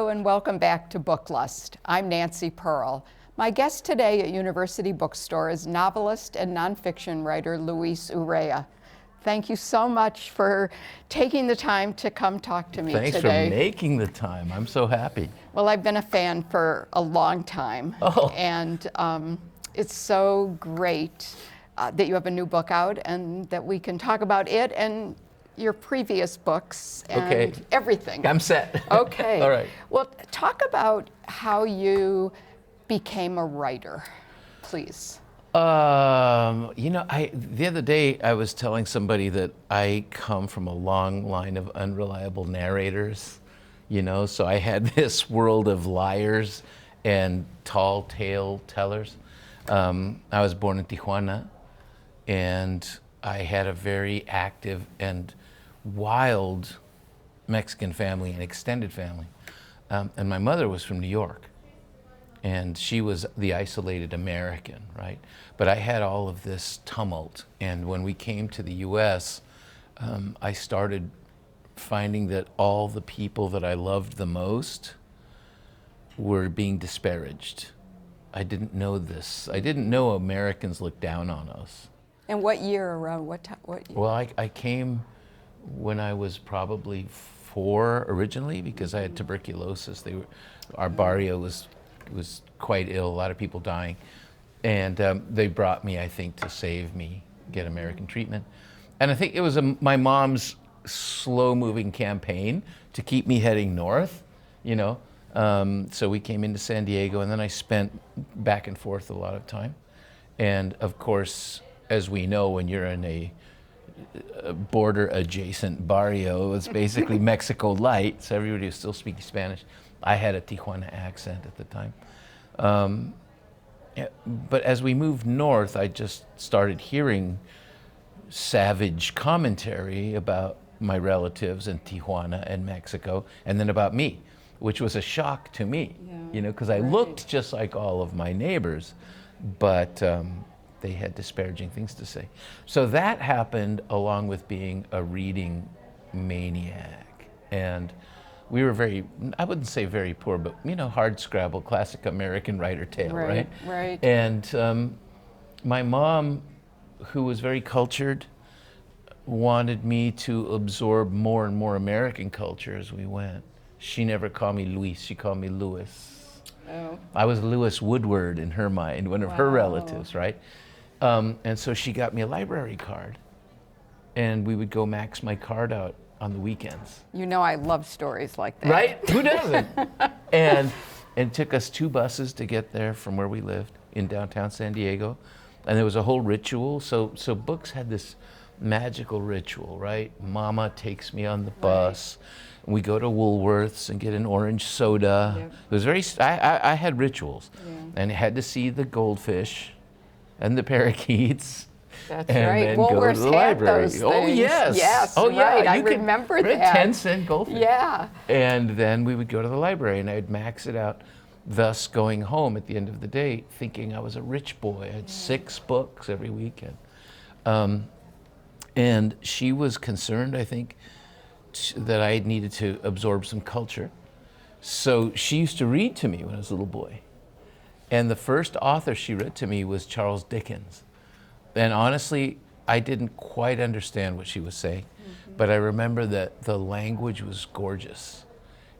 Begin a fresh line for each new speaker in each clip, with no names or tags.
Hello and welcome back to Book Lust. I'm Nancy Pearl. My guest today at University Bookstore is novelist and nonfiction writer Luis Urrea. Thank you so much for taking the time to come talk to me today.
Thanks for making the time. I'm so happy.
Well, I've been a fan for a long time.
Oh.
And it's so great that you have a new book out and that we can talk about it and your previous books and everything.
I'm set.
Okay.
All right.
Well, talk about how you became a writer, please.
The other day I was telling somebody that I come from a long line of unreliable narrators, so I had this world of liars and tall tale tellers. I was born in Tijuana, and I had a very active and wild Mexican family, an extended family. And my mother was from New York, and she was the isolated American, right? But I had all of this tumult, and when we came to the US, I started finding that all the people that I loved the most were being disparaged. I didn't know this. I didn't know Americans looked down on us.
And what year around? What year?
Well, I came when I was probably 4 originally because I had tuberculosis. Our barrio was quite ill, a lot of people dying. And they brought me, I think, to save me, get American treatment. And I think it was my mom's slow-moving campaign to keep me heading north, So we came into San Diego, and then I spent back and forth a lot of time. And of course, as we know, when you're in a border-adjacent barrio, it's basically Mexico light, so everybody was still speaking Spanish. I had a Tijuana accent at the time. But as we moved north, I just started hearing savage commentary about my relatives in Tijuana and Mexico, and then about me, which was a shock to me, because I looked just like all of my neighbors, but they had disparaging things to say. So that happened along with being a reading maniac. And we were I wouldn't say very poor, but hard scrabble, classic American writer tale, right?
Right.
And my mom, who was very cultured, wanted me to absorb more and more American culture as we went. She never called me Luis, she called me Louis.
Oh.
I was Louis Woodward in her mind, one of her relatives, right? And so she got me a library card, and we would go max my card out on the weekends.
I love stories like that.
Right? Who doesn't? And it took us 2 buses to get there from where we lived in downtown San Diego, and there was a whole ritual. So books had this magical ritual, right? Mama takes me on the bus. And we go to Woolworths and get an orange soda. Yep. It was very. I had rituals, and I had to see the goldfish and the parakeets.
That's
and
right.
then
Woolworths
go to the library.
Those
Oh
things.
yes.
Yes.
Oh yeah.
Right. I remember that.
10-cent goldfish.
Yeah.
And then we would go to the library, and I'd max it out, thus going home at the end of the day thinking I was a rich boy. I had 6 books every weekend. And she was concerned, I think, that I needed to absorb some culture. So she used to read to me when I was a little boy. And the first author she read to me was Charles Dickens. And honestly, I didn't quite understand what she was saying, but I remember that the language was gorgeous.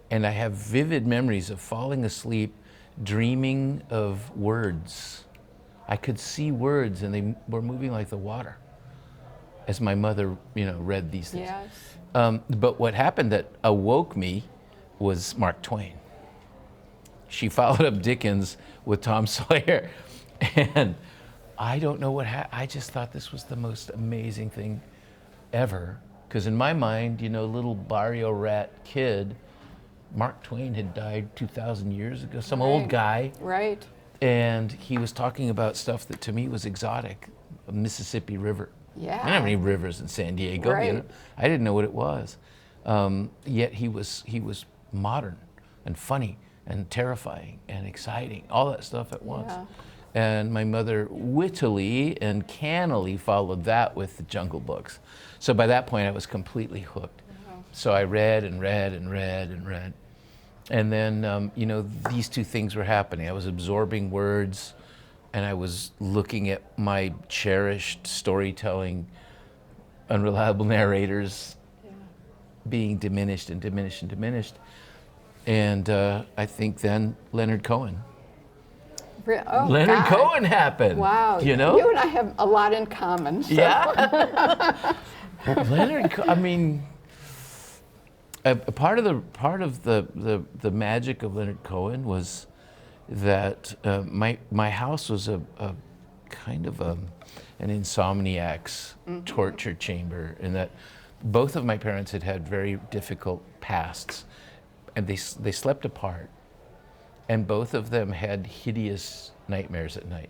And I have vivid memories of falling asleep, dreaming of words. I could see words, and they were moving like the water as my mother, read these things.
Yes.
But what happened that awoke me was Mark Twain. She followed up Dickens with Tom Sawyer, and I don't know what happened. I just thought this was the most amazing thing ever, because in my mind, little barrio rat kid, Mark Twain had died 2,000 years ago, some old guy.
Right.
And he was talking about stuff that to me was exotic, a Mississippi River.
Yeah.
I don't have any rivers in San Diego.
Right.
I didn't know what it was. Yet he was modern and funny and terrifying and exciting, all that stuff at once.
Yeah.
And my mother wittily and cannily followed that with the Jungle Books. So by that point, I was completely hooked. So I read and read and read and read. And then, you know, these two things were happening. I was absorbing words, and I was looking at my cherished storytelling, unreliable narrators being diminished and diminished and diminished. And I think then Leonard Cohen.
Oh,
Leonard
God.
Cohen happened.
Wow.
You know?
You and I have a lot in common. So.
Yeah. I mean, a part of the magic of Leonard Cohen was that my house was a kind of an insomniac's torture chamber, in that both of my parents had very difficult pasts, and they slept apart, and both of them had hideous nightmares at night.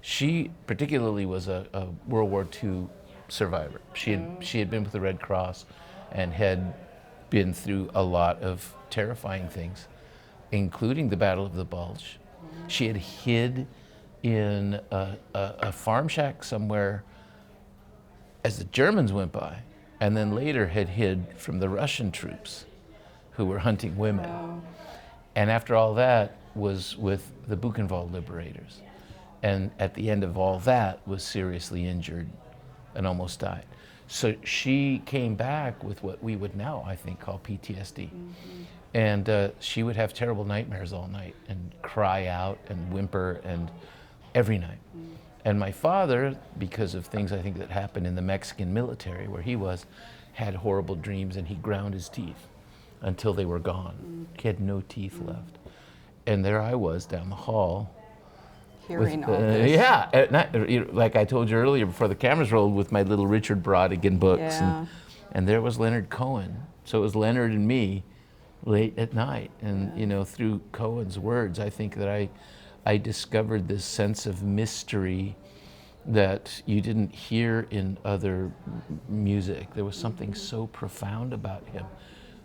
She particularly was a World War II survivor. She had been with the Red Cross and had been through a lot of terrifying things, including the Battle of the Bulge. She had hid in a farm shack somewhere as the Germans went by, and then later had hid from the Russian troops who were hunting women.
Wow.
And after all that was with the Buchenwald liberators. And at the end of all that was seriously injured and almost died. So she came back with what we would now, I think, call PTSD. And she would have terrible nightmares all night and cry out and whimper and every night. And my father, because of things I think that happened in the Mexican military where he was, had horrible dreams, and he ground his teeth until they were gone. He had no teeth left. And there I was down the hall.
Hearing all this.
Yeah, at night, like I told you earlier before the cameras rolled, with my little Richard Brautigan books.
Yeah.
And there was Leonard Cohen. So it was Leonard and me late at night. And, you know, through Cohen's words, I think that I discovered this sense of mystery that you didn't hear in other music. There was something so profound about him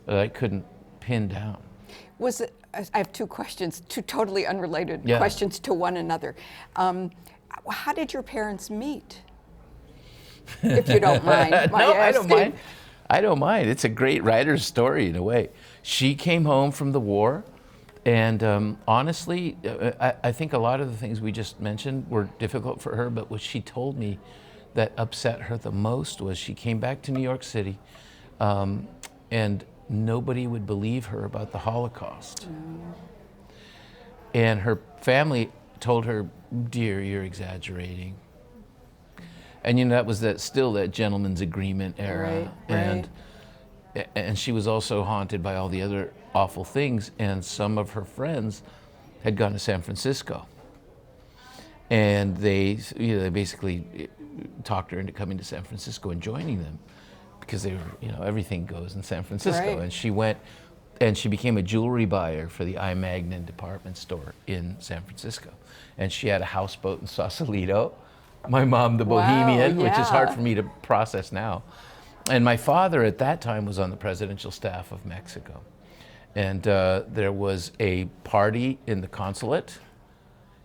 that I couldn't pin down.
Was it, I have two questions, two totally unrelated
Yeah.
questions to one another. How did your parents meet? If you don't mind.
No, I don't mind. I don't mind. It's a great writer's story in a way. She came home from the war, and honestly, I think a lot of the things we just mentioned were difficult for her, but what she told me that upset her the most was she came back to New York City, and nobody would believe her about the Holocaust. And her family told her, "Dear, you're exaggerating." And you know, that was still that gentleman's agreement era.
Right.
And she was also haunted by all the other awful things, and some of her friends had gone to San Francisco. And they basically talked her into coming to San Francisco and joining them, because they were, everything goes in San Francisco.
Right.
And she went, and she became a jewelry buyer for the I. Magnin department store in San Francisco. And she had a houseboat in Sausalito. My mom, the bohemian, which is hard for me to process now. And my father at that time was on the presidential staff of Mexico. And there was a party in the consulate,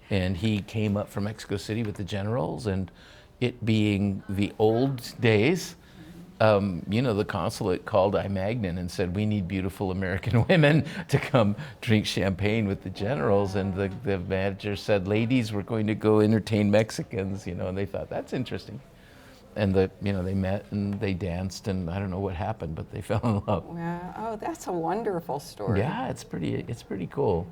and he came up from Mexico City with the generals, and it being the old days, the consulate called I. Magnin and said, "We need beautiful American women to come drink champagne with the generals." And the manager said, "Ladies, we're going to go entertain Mexicans," and they thought, that's interesting. And they met and they danced, and I don't know what happened, but they fell in love.
Yeah. Oh, that's a wonderful story.
Yeah, it's pretty cool.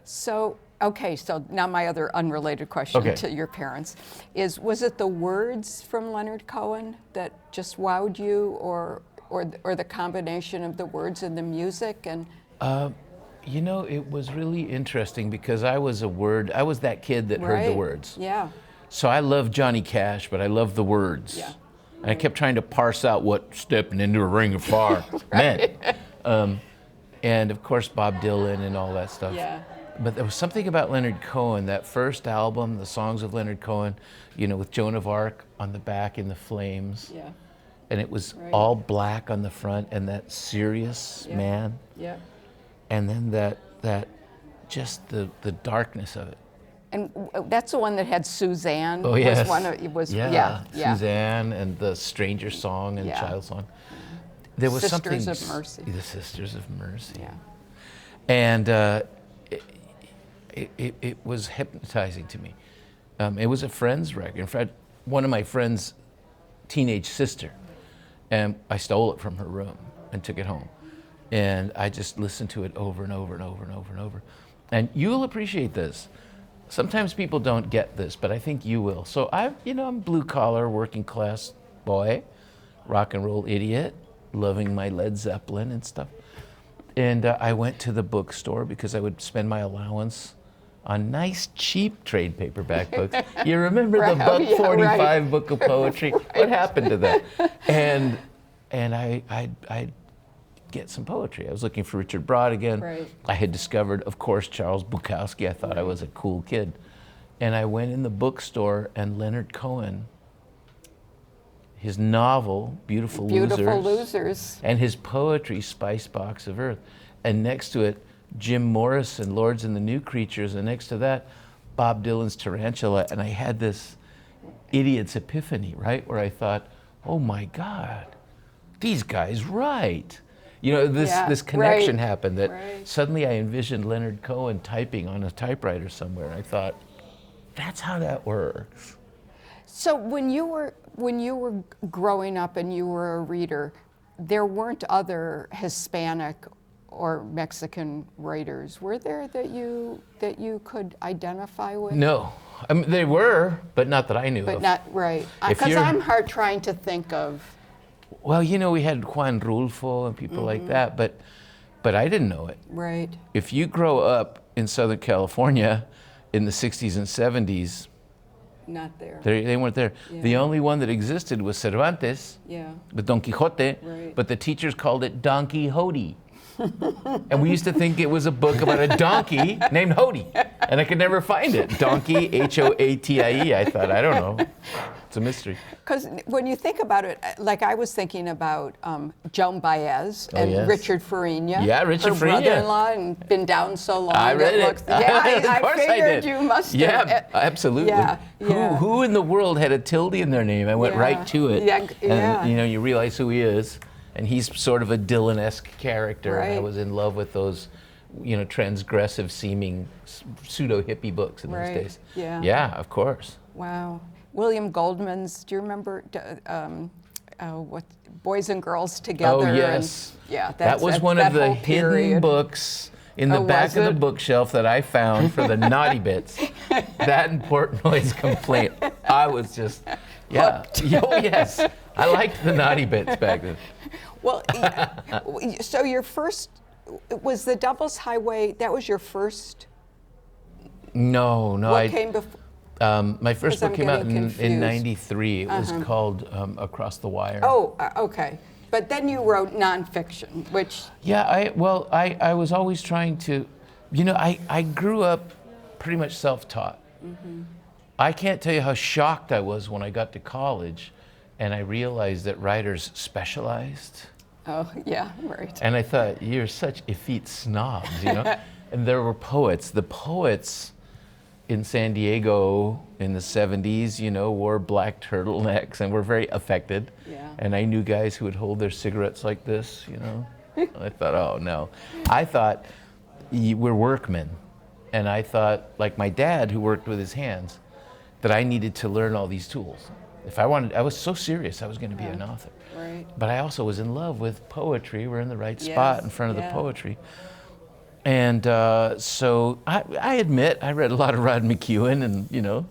So, okay, so now my other unrelated question to your parents is, was it the words from Leonard Cohen that just wowed you, or the combination of the words and the music? And
it was really interesting, because I was that kid that heard the words.
Yeah.
So I loved Johnny Cash, but I loved the words.
Yeah.
And I kept trying to parse out what stepping into a ring of fire meant. And of course, Bob Dylan and all that stuff.
Yeah.
But there was something about Leonard Cohen, that first album, the songs of Leonard Cohen, with Joan of Arc on the back in the flames.
Yeah.
And it was all black on the front, and that serious man.
Yeah.
And then that just the darkness of it.
And that's the one that had Suzanne.
Oh, yes.
Yeah.
Suzanne and the Stranger Song and Child Song. There was
Sisters
something.
of Mercy.
The Sisters of Mercy.
Yeah.
And it was hypnotizing to me. It was a friend's record. In fact, one of my friend's teenage sister, and I stole it from her room and took it home. And I just listened to it over and over and over and over and over. And you'll appreciate this. Sometimes people don't get this, but I think you will. So I'm blue collar, working class boy, rock and roll idiot, loving my Led Zeppelin and stuff. And I went to the bookstore because I would spend my allowance on nice, cheap trade paperback books. You remember the $1.45 book of poetry? What happened to that? And I'd get some poetry. I was looking for Richard Broad again.
Right.
I had discovered, of course, Charles Bukowski. I thought I was a cool kid. And I went in the bookstore, and Leonard Cohen, his novel, Beautiful Losers, and his poetry, Spice Box of Earth. And next to it, Jim Morrison, Lords and the New Creatures, and next to that, Bob Dylan's Tarantula. And I had this idiot's epiphany, right? Where I thought, oh my God, these guys write. You know, this connection happened that suddenly I envisioned Leonard Cohen typing on a typewriter somewhere. And I thought, that's how that works.
So when you were growing up and you were a reader, there weren't other Hispanic or Mexican writers, were there, that you could identify with?
No, I mean, they were, but not that I knew of.
But not right, because I'm hard trying to think of.
Well, you know, we had Juan Rulfo and people like that, but I didn't know it.
Right.
If you grow up in Southern California in the 60s and 70s,
not there.
They weren't there.
Yeah.
The only one that existed was Cervantes, with Don Quixote, but the teachers called it Don Quixote. And we used to think it was a book about a donkey named Hody, and I could never find it. Donkey, Hoatie. I thought, I don't know. It's a mystery.
Because when you think about it, like I was thinking about Joan Baez and Richard Farina.
Yeah, Richard Farina.
Her brother-in-law, and Been Down So Long.
I read it.
I
of course
figured
I did.
You must have.
Yeah, absolutely.
Yeah.
Who in the world had a tilde in their name? I went right to it. And you know, you realize who he is. And he's sort of a Dylan-esque character.
Right.
And I was in love with those, you know, transgressive seeming pseudo-hippie books in those days.
Yeah.
Yeah, of course.
Wow. William Goldman's, do you remember what Boys and Girls Together?
Oh, yes.
And,
that was one of the hidden
period.
Books in the back of the bookshelf that I found for the naughty bits. That and Portnoy's Complaint. I was just, oh, yes. I liked the naughty bits back then.
Well, so your first, was The Devil's Highway, that was your first?
No.
What came before?
My first book came out in 93. It was called Across the Wire.
Oh, okay. But then you wrote nonfiction, which...
Yeah, I was always trying to, you know, I grew up pretty much self-taught. I can't tell you how shocked I was when I got to college and I realized that writers specialized.
Oh, yeah, right.
And I thought, you're such effete snobs, you know? And there were poets. The poets in San Diego in the 70s, you know, wore black turtlenecks and were very affected.
Yeah.
And I knew guys who would hold their cigarettes like this, you know? I thought, oh, no. I thought, we're workmen. And I thought, like my dad, who worked with his hands, that I needed to learn all these tools. If I wanted, I was so serious I was going to be an author.
Right.
But I also was in love with poetry. We're in the right spot in front of the poetry. And so I admit I read a lot of Rod McEwen, and you know,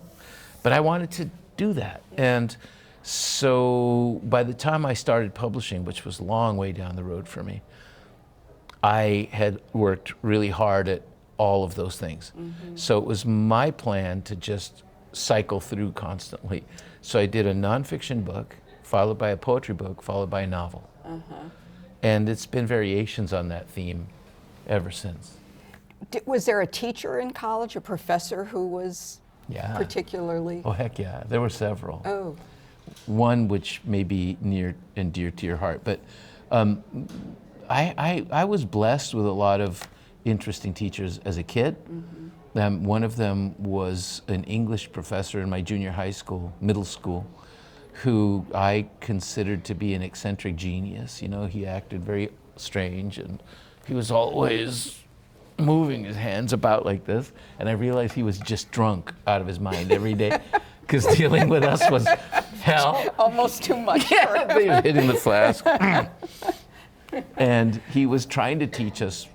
but I wanted to do that. And so by the time I started publishing, which was a long way down the road for me, I had worked really hard at all of those things. So it was my plan to just cycle through constantly. So I did a nonfiction book, followed by a poetry book, followed by a novel. And it's been variations on that theme ever since.
Was there a teacher in college, a professor who was particularly?
Oh, heck yeah. There were several.
Oh.
One which may be near and dear to your heart. But I was blessed with a lot of interesting teachers as a kid. One of them was an English professor in my junior high school, middle school, who I considered to be an eccentric genius. You know, he acted very strange, and he was always moving his hands about like this, and I realized he was just drunk out of his mind every day, because dealing with us was hell.
Almost too much.
Yeah, he was hitting the flask. And he was trying to teach us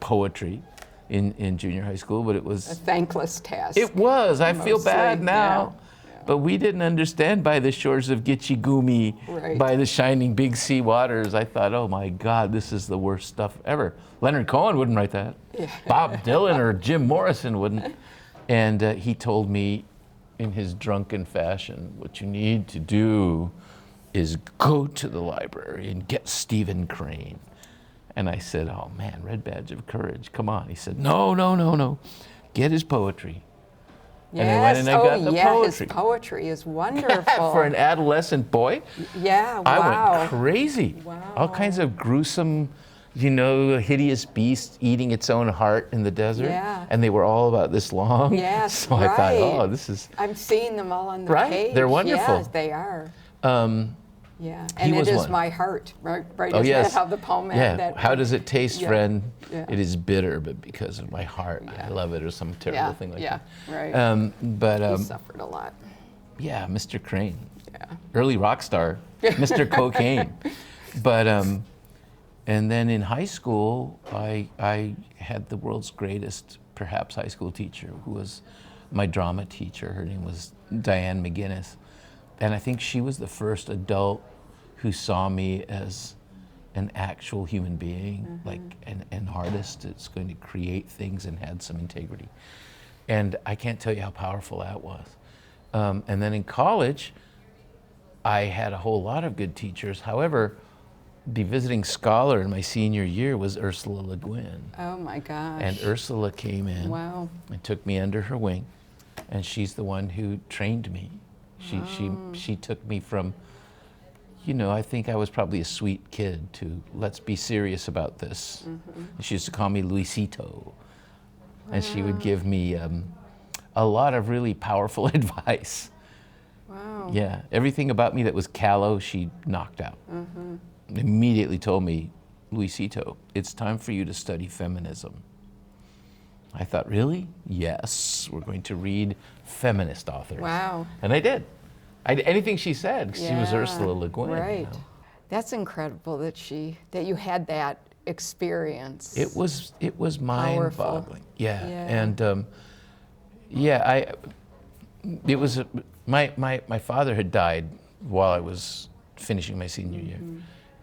poetry in junior high school, but it was
A thankless task.
It was. I feel bad
Mostly,
now.
yeah.
But we didn't understand by the shores of Gitche-Gumee,
Right.
by the shining big sea waters. I thought, oh my God, this is the worst stuff ever. Leonard Cohen wouldn't write that.
Yeah.
Bob Dylan or Jim Morrison wouldn't. And he told me in his drunken fashion, what you need to do is go to the library and get Stephen Crane. And I said, oh man, red badge of courage, come on. He said, no, get his poetry.
Yes.
And I went and I got the poetry.
His poetry is wonderful.
For an adolescent boy,
Yeah,
I
wow.
went crazy.
Wow.
All kinds of gruesome, hideous beast eating its own heart in the desert.
Yeah.
And they were all about this long.
Yes,
So I thought,
right.
oh, this is,
I'm seeing them all on the
Right?
page.
They're wonderful.
Yes, they are. Yeah,
he
and
was
it is
one.
my heart, right?
oh
Isn't
yes.
that how the poem
yeah.
that
How does it taste,
Yeah.
friend?
Yeah.
It is bitter, but because of my heart,
Yeah.
I love it, or some terrible
Yeah,
thing like
yeah,
that.
right.
But
He suffered a lot.
yeah, Mr. Crane.
Yeah.
Early rock star, Mr. Cocaine. But and then in high school, I had the world's greatest, perhaps, high school teacher, who was my drama teacher. Her name was Diane McGinnis, and I think she was the first adult who saw me as an actual human being, like an artist that's going to create things and had some integrity. And I can't tell you how powerful that was. And then in college, I had a whole lot of good teachers. However, the visiting scholar in my senior year was Ursula Le Guin.
Oh my gosh.
And Ursula came in
Wow.
and took me under her wing. And she's the one who trained me. She took me from, I think I was probably a sweet kid to let's be serious about this. And she used to call me Luisito. And she would give me a lot of really powerful advice.
Wow.
Yeah, everything about me that was callow, she knocked out. Immediately told me, Luisito, it's time for you to study feminism. I thought, really? Yes, we're going to read feminist authors.
Wow.
And I did. Anything she said, 'cause she was
Yeah,
Ursula Le Guin.
Right. That's incredible that you had that experience.
It was mind-boggling. Yeah.
Yeah.
And it was my father had died while I was finishing my senior year,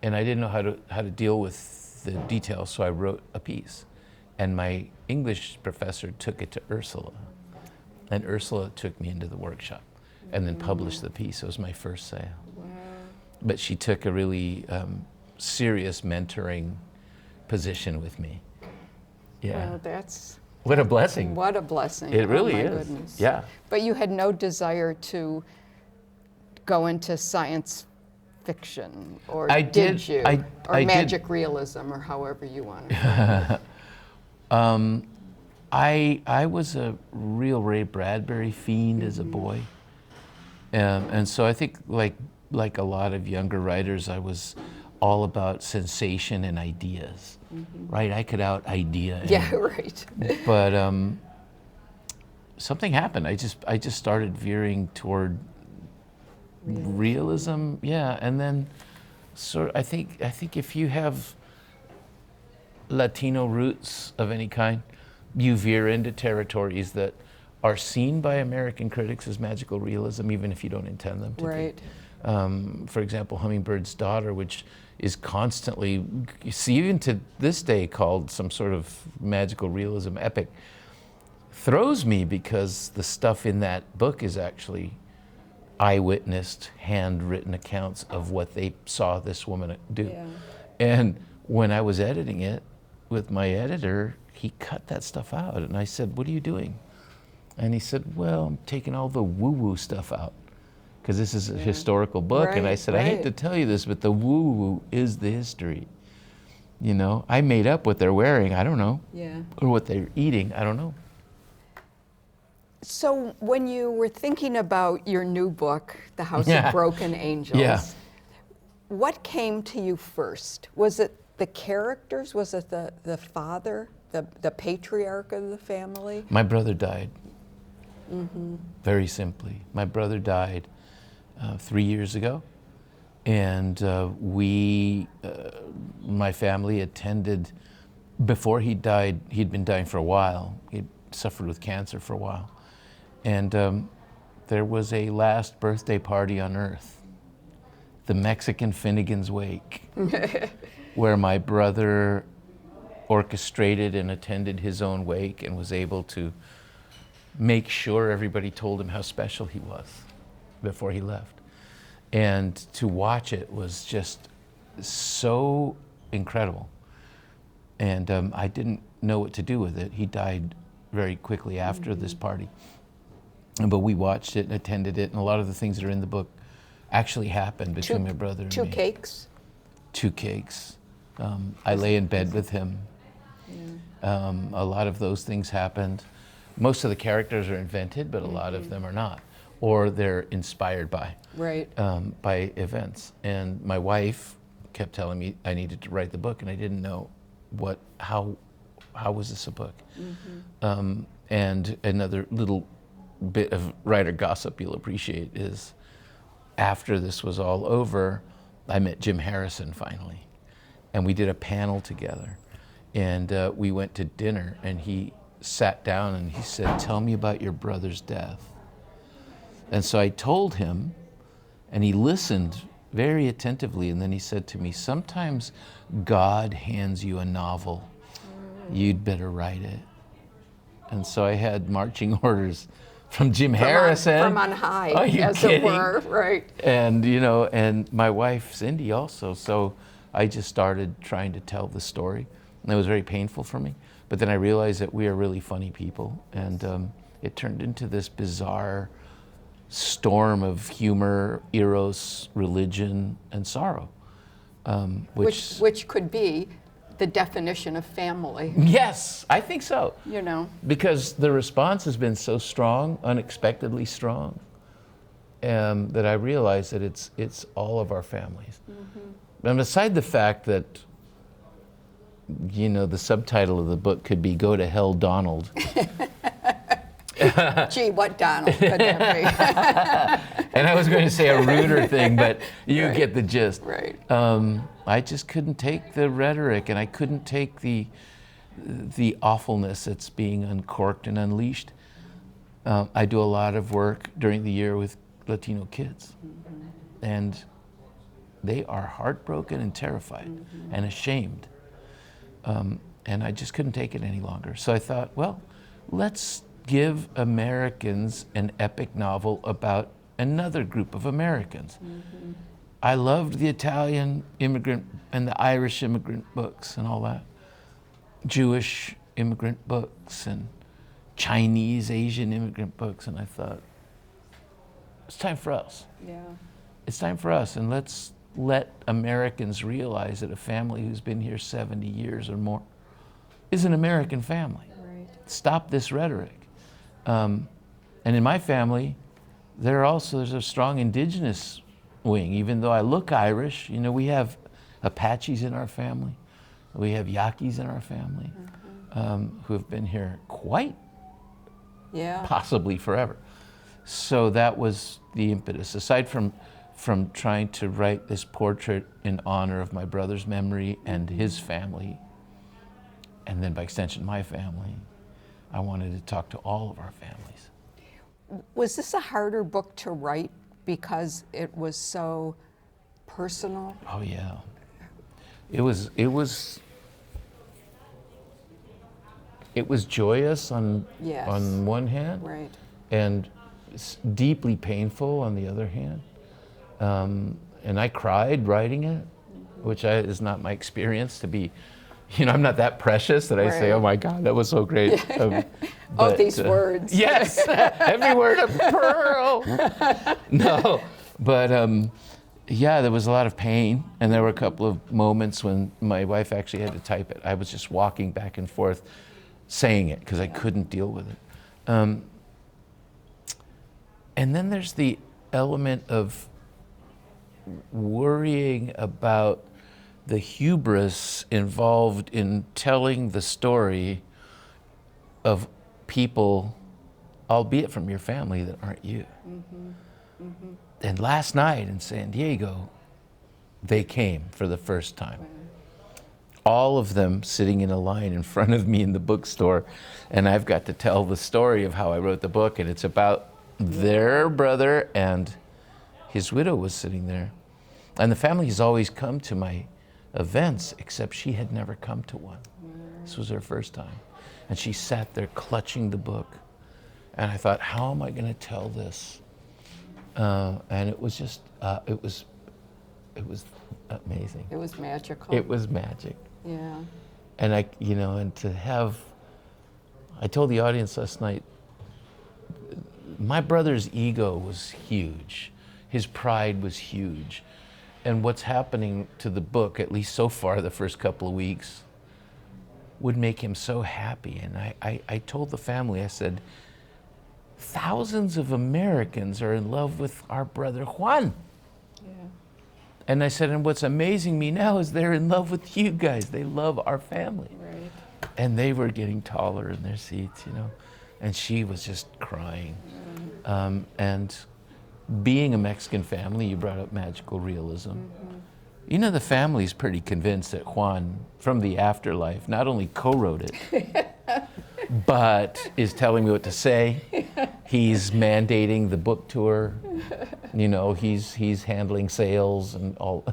and I didn't know how to deal with the details, so I wrote a piece, and my English professor took it to Ursula, and Ursula took me into the workshop, and then published the piece. It was my first sale.
Wow.
But she took a really serious mentoring position with me. Yeah.
Well, that's
What a blessing.
what a blessing.
It really
oh, my
is.
Goodness.
Yeah.
But you had no desire to go into science fiction, or
I
did
did-
you?
I
or
did.
magic realism, or however you want to.
I was a real Ray Bradbury fiend as a boy. And so I think like a lot of younger writers, I was all about sensation and ideas, right? I could out-idea.
Yeah, right.
But something happened. I just started veering toward realism, yeah. And then I think if you have Latino roots of any kind, you veer into territories that are seen by American critics as magical realism, even if you don't intend them to
Right.
be. For example, Hummingbird's Daughter, which is constantly, even to this day, called some sort of magical realism epic, throws me because the stuff in that book is actually eyewitnessed, handwritten accounts of what they saw this woman do.
Yeah.
And when I was editing it with my editor, he cut that stuff out. And I said, what are you doing? And he said, well, I'm taking all the woo-woo stuff out, because this is a historical book. And I
Right,
said, I hate
right.
to tell you this, but the woo-woo is the history. I made up what they're wearing, I don't know.
Yeah.
Or what they're eating, I don't know.
So when you were thinking about your new book, The House
Yeah.
of Broken Angels,
Yeah.
what came to you first? Was it the characters? Was it the father? the patriarch of the family?
My brother died. Very simply. My brother died 3 years ago. And my family attended, before he died, he'd been dying for a while. He'd suffered with cancer for a while. And there was a last birthday party on Earth, the Mexican Finnegan's Wake, where my brother orchestrated and attended his own wake and was able to make sure everybody told him how special he was before he left. And to watch it was just so incredible. And I didn't know what to do with it. He died very quickly after this party. But we watched it and attended it, and a lot of the things that are in the book actually happened between my brother and me.
2 cakes?
2 cakes. I lay in bed with him. A lot of those things happened. Most of the characters are invented, but a lot of them are not. Or they're inspired by, by events. And my wife kept telling me I needed to write the book, and I didn't know how was this a book? And another little bit of writer gossip you'll appreciate is, after this was all over, I met Jim Harrison finally, and we did a panel together, and we went to dinner, and he sat down and he said, "Tell me about your brother's death." And so I told him, and he listened very attentively, and then he said to me, "Sometimes God hands you a novel. You'd better write it." And so I had marching orders from Jim Harrison.
From on high,
as
it were, right.
And, you know, and my wife, Cindy, also. So I just started trying to tell the story. And it was very painful for me. But then I realized that we are really funny people. And it turned into this bizarre storm of humor, eros, religion, and sorrow.
Which could be the definition of family.
Yes, I think so.
You know. Because
the response has been so strong, unexpectedly strong, that I realize that it's all of our families. And beside the fact that, you know, the subtitle of the book could be "Go to Hell, Donald."
Gee, what Donald could that be?
And I was going to say a ruder thing, but you
Right.
get the gist.
Right.
I just couldn't take the rhetoric, and I couldn't take the awfulness that's being uncorked and unleashed. I do a lot of work during the year with Latino kids, and they are heartbroken and terrified and ashamed. And I just couldn't take it any longer. So I thought, well, let's give Americans an epic novel about another group of Americans. I loved the Italian immigrant and the Irish immigrant books and all that. Jewish immigrant books and Chinese, Asian immigrant books. And I thought, it's time for us.
Yeah.
It's time for us, and let's let Americans realize that a family who's been here 70 years or more is an American family.
Right.
Stop this rhetoric. And in my family, there's a strong indigenous wing. Even though I look Irish, you know, we have Apaches in our family. We have Yaquis in our family, who have been here quite possibly forever. So that was the impetus. Aside from trying to write this portrait in honor of my brother's memory and his family, and then by extension my family, I wanted to talk to all of our families.
Was this a harder book to write because it was so personal?
Oh yeah. It was joyous on one hand,
right,
and deeply painful on the other hand. And I cried writing it, which is not my experience to be, you know, I'm not that precious that I say, oh my God, that was so great.
But, these words.
Yes, every word a pearl. No, but yeah, there was a lot of pain, and there were a couple of moments when my wife actually had to type it. I was just walking back and forth saying it because I couldn't deal with it. And then there's the element of worrying about the hubris involved in telling the story of people, albeit from your family, that aren't you. And last night in San Diego, they came for the first time. All of them sitting in a line in front of me in the bookstore, and I've got to tell the story of how I wrote the book, and it's about their brother, and his widow was sitting there. And the family has always come to my events, except she had never come to one. This was her first time. And she sat there clutching the book. And I thought, how am I going to tell this? And it was just, it was amazing.
It was magical.
It was magic.
Yeah.
And and to have, I told the audience last night, my brother's ego was huge. His pride was huge. And what's happening to the book, at least so far, the first couple of weeks, would make him so happy. And I told the family, I said, thousands of Americans are in love with our brother Juan.
Yeah.
And I said, and what's amazing me now is they're in love with you guys. They love our family.
Right.
And they were getting taller in their seats, and she was just crying. And being a Mexican family, you brought up magical realism. The family's pretty convinced that Juan, from the afterlife, not only co-wrote it, but is telling me what to say. He's mandating the book tour. He's handling sales and all.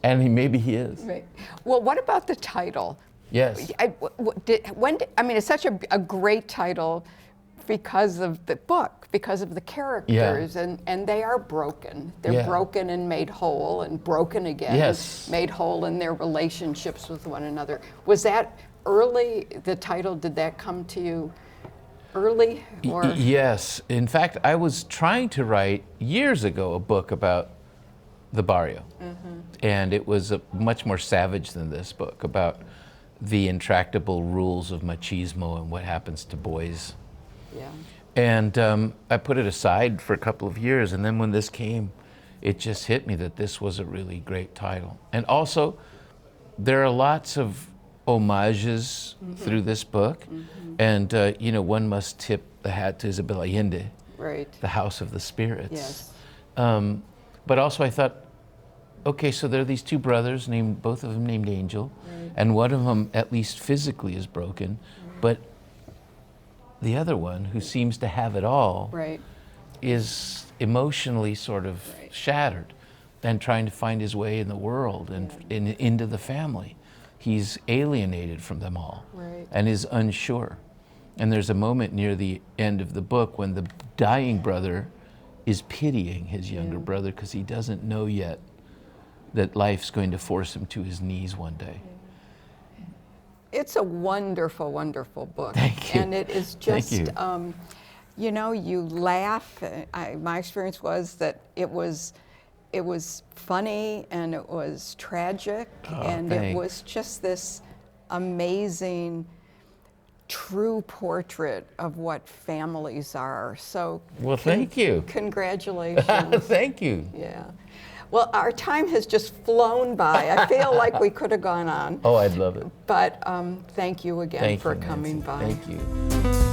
And maybe he is.
Right. Well, what about the title?
Yes.
It's such a great title because of the book, because of the characters, and they are broken. They're broken and made whole, and broken again,
Yes.
made whole in their relationships with one another. Was that early, the title, did that come to you early? Or?
Yes. In fact, I was trying to write years ago a book about the barrio. And it was much more savage than this book, about the intractable rules of machismo and what happens to boys.
Yeah.
And I put it aside for a couple of years, and then when this came, it just hit me that this was a really great title. And also, there are lots of homages through this book, and one must tip the hat to Isabel Allende,
Right.
the House of the Spirits.
Yes.
But also I thought, okay, so there are these two brothers, both of them named Angel,
Right.
and one of them, at least physically, is broken, but the other one, who seems to have it all,
Right.
is emotionally sort of shattered and trying to find his way in the world and into the family. He's alienated from them all
Right.
and is unsure. And there's a moment near the end of the book when the dying brother is pitying his younger brother because he doesn't know yet that life's going to force him to his knees one day.
It's a wonderful, wonderful book.
Thank you.
And it is
Thank
just,
you.
you laugh. My experience was that it was funny, and it was tragic, and
thanks.
it was just this amazing, true portrait of what families are. So,
Well, thank you.
Congratulations.
Thank you.
Yeah. Well, our time has just flown by. I feel like we could have gone on.
Oh, I'd love it.
But thank you again
Thank
for
you,
coming
Nancy.
by.
Thank you.